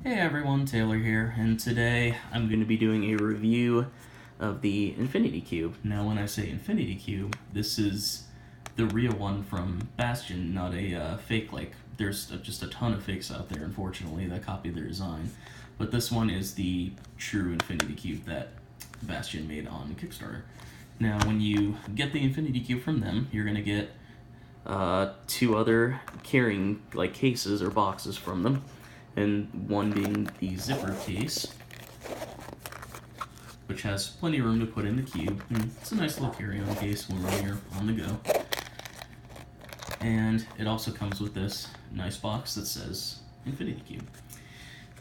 Hey everyone, Taylor here, and today I'm going to be doing a review of the Infinity Cube. Now when I say Infinity Cube, this is the real one from Bastion, not a fake, like, there's just a ton of fakes out there, unfortunately, that copy their design. But this one is the true Infinity Cube that Bastion made on Kickstarter. Now when you get the Infinity Cube from them, you're going to get two other carrying, like, cases or boxes from them. And one being the zipper case, which has plenty of room to put in the cube. And it's a nice little carry-on case when you're on the go. And it also comes with this nice box that says Infinity Cube.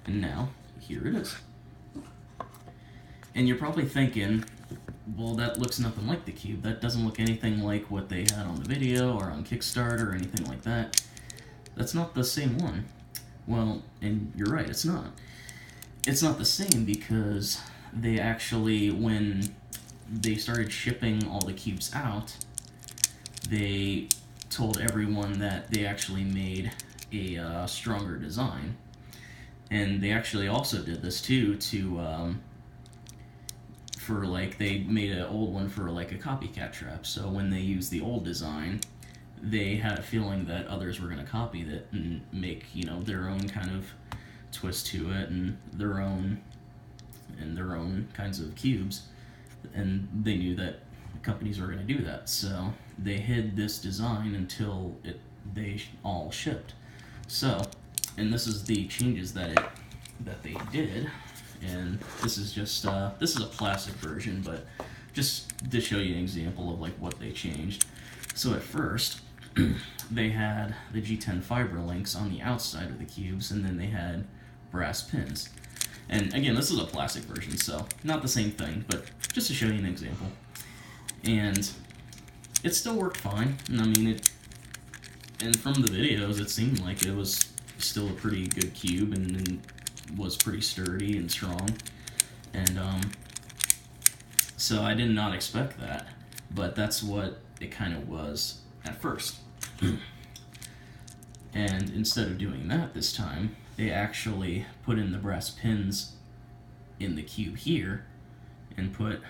And now, here it is. And you're probably thinking, well, that looks nothing like the cube. That doesn't look anything like what they had on the video or on Kickstarter or anything like that. That's not the same one. Well, and you're right, it's not. It's not the same because they actually, when they started shipping all the cubes out, they told everyone that they actually made a stronger design. And they actually also did this too for, like, they made an old one for, like, a copycat trap. So when they used the old design, they had a feeling that others were going to copy that and make, their own kind of twist to it and their own kinds of cubes. And they knew that companies were going to do that. So they hid this design until they all shipped. So, and this is the changes that they did. And this is just, this is a plastic version, but just to show you an example of, like, what they changed. So at first, they had the G10 fiber links on the outside of the cubes, and then they had brass pins. And again, this is a plastic version, so not the same thing, but just to show you an example. And it still worked fine. And I mean, and from the videos, it seemed like it was still a pretty good cube and was pretty sturdy and strong. And so I did not expect that, but that's what it kind of was at first. And instead of doing that this time, they actually put in the brass pins in the cube here and put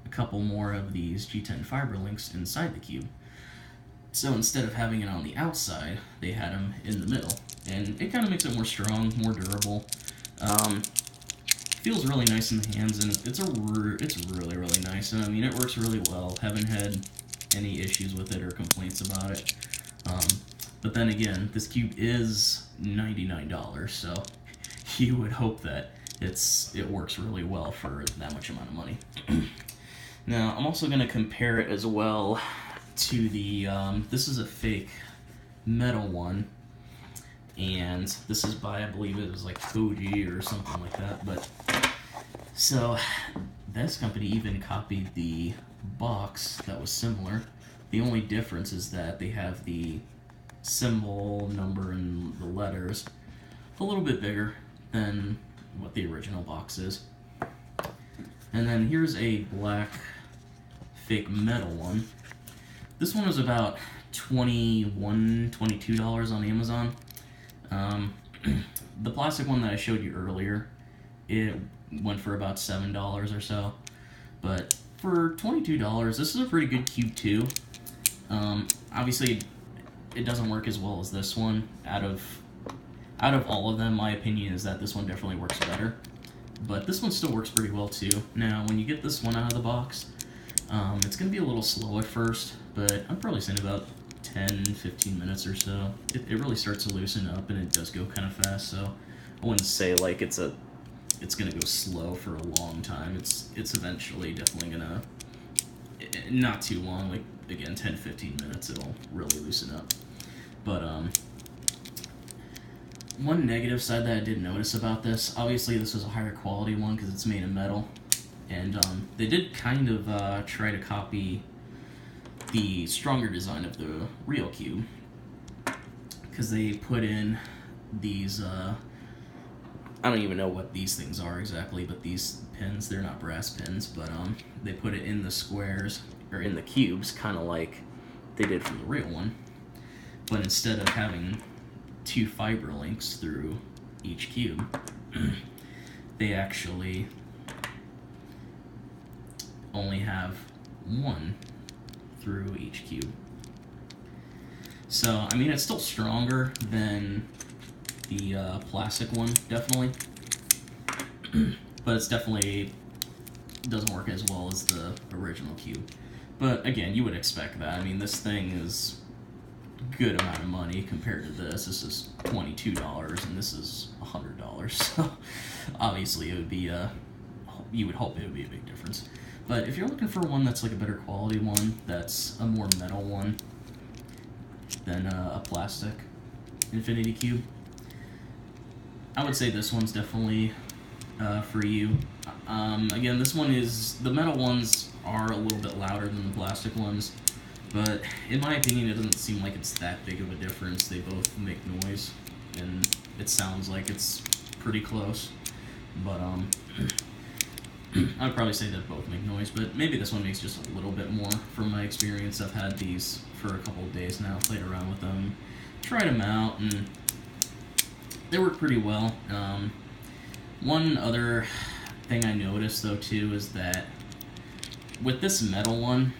a couple more of these G10 fiber links inside the cube. So instead of having it on the outside, they had them in the middle. And it kind of makes it more strong, more durable. Feels really nice in the hands, and it's really, really nice. And I mean, it works really well. Haven't had any issues with it or complaints about it. But then again, this cube is $99, so you would hope that it works really well for that much amount of money. Now, I'm also going to compare it as well to the, this is a fake metal one, and this is by, I believe it was like Koji or something like that, but, so, this company even copied the box that was similar. The only difference is that they have the symbol, number, and the letters a little bit bigger than what the original box is. And then here's a black fake metal one. This one was about $21, $22 on Amazon. The plastic one that I showed you earlier, it went for about $7 or so. But for $22, this is a pretty good cube too. Obviously, it doesn't work as well as this one. Out of all of them, my opinion is that this one definitely works better. But this one still works pretty well too. Now, when you get this one out of the box, it's going to be a little slow at first, but I'm probably saying about 10-15 minutes or so. It really starts to loosen up, and it does go kind of fast, so I wouldn't say like it's going to go slow for a long time. It's eventually definitely going to, not too long, like, again, 10-15 minutes, it'll really loosen up. But one negative side that I did notice about this, obviously this was a higher quality one because it's made of metal, and they did kind of try to copy the stronger design of the real cube, because they put in these, I don't even know what these things are exactly, but these pins, they're not brass pins, but they put it in the squares, or in the cubes, kind of like they did from the real one. But instead of having 2 fiber links through each cube, they actually only have one through each cube. So, I mean, it's still stronger than the plastic one, definitely. But it's definitely doesn't work as well as the original cube. But again, you would expect that. I mean, this thing is a good amount of money compared to this. This is $22 and this is $100. So obviously it would be you would hope it would be a big difference. But if you're looking for one that's like a better quality one, that's a more metal one than a plastic infinity cube, I would say this one's definitely for you. Again, this one is, the metal ones are a little bit louder than the plastic ones, but in my opinion it doesn't seem like it's that big of a difference. They both make noise, and it sounds like it's pretty close, but I'd probably say that both make noise, but maybe this one makes just a little bit more from my experience. I've had these for a couple of days now, played around with them, tried them out, and they work pretty well. One other thing I noticed though too is that with this metal one,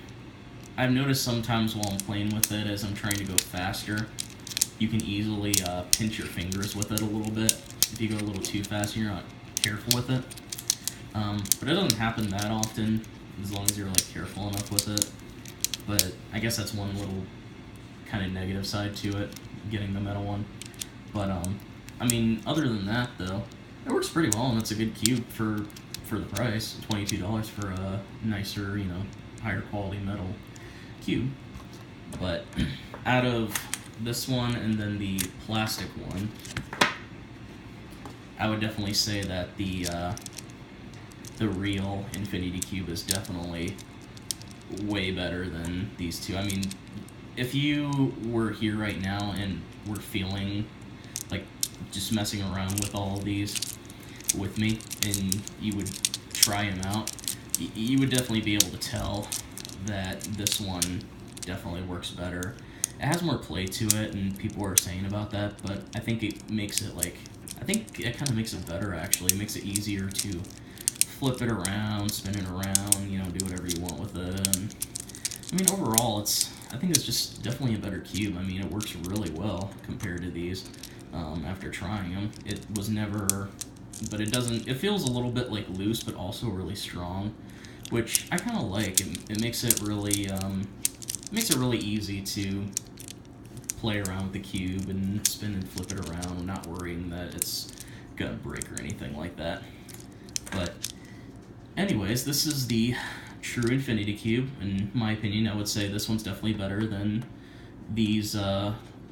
I've noticed sometimes while I'm playing with it, as I'm trying to go faster, you can easily pinch your fingers with it a little bit if you go a little too fast and you're not careful with it. But it doesn't happen that often, as long as you're like careful enough with it. But I guess that's one little kind of negative side to it, getting the metal one. But I mean, other than that though, it works pretty well, and it's a good cube for the price, $22 for a nicer, you know, higher quality metal cube. But out of this one and then the plastic one, I would definitely say that the real infinity cube is definitely way better than these two. I mean, if you were here right now and were feeling like just messing around with all of these with me, and you would try them out, you would definitely be able to tell that this one definitely works better. It has more play to it, and people are saying about that, but I think it makes it like, I think it kind of makes it better actually. It makes it easier to flip it around, spin it around, you know, do whatever you want with it. And I mean, overall, I think it's just definitely a better cube. I mean, it works really well compared to these. After trying them, it was never, but it doesn't, it feels a little bit like loose, but also really strong, which I kind of like. It makes it really, easy to play around with the cube and spin and flip it around, not worrying that it's gonna break or anything like that. But anyways, this is the true infinity cube. In my opinion, I would say this one's definitely better than these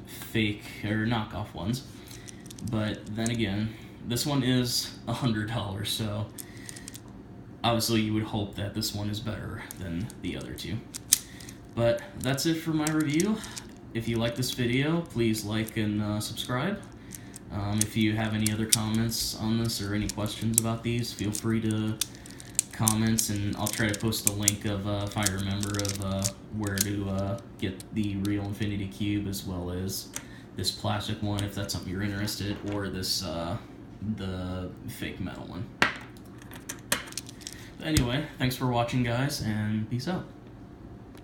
fake or knockoff ones. But then again, this one is $100, so obviously you would hope that this one is better than the other two. But that's it for my review. If you like this video, please like and subscribe. If you have any other comments on this or any questions about these, feel free to comment, and I'll try to post a link of, if I remember, of where to get the real infinity cube, as well as this plastic one, if that's something you're interested, or this the fake metal one. But anyway, thanks for watching, guys, and peace out.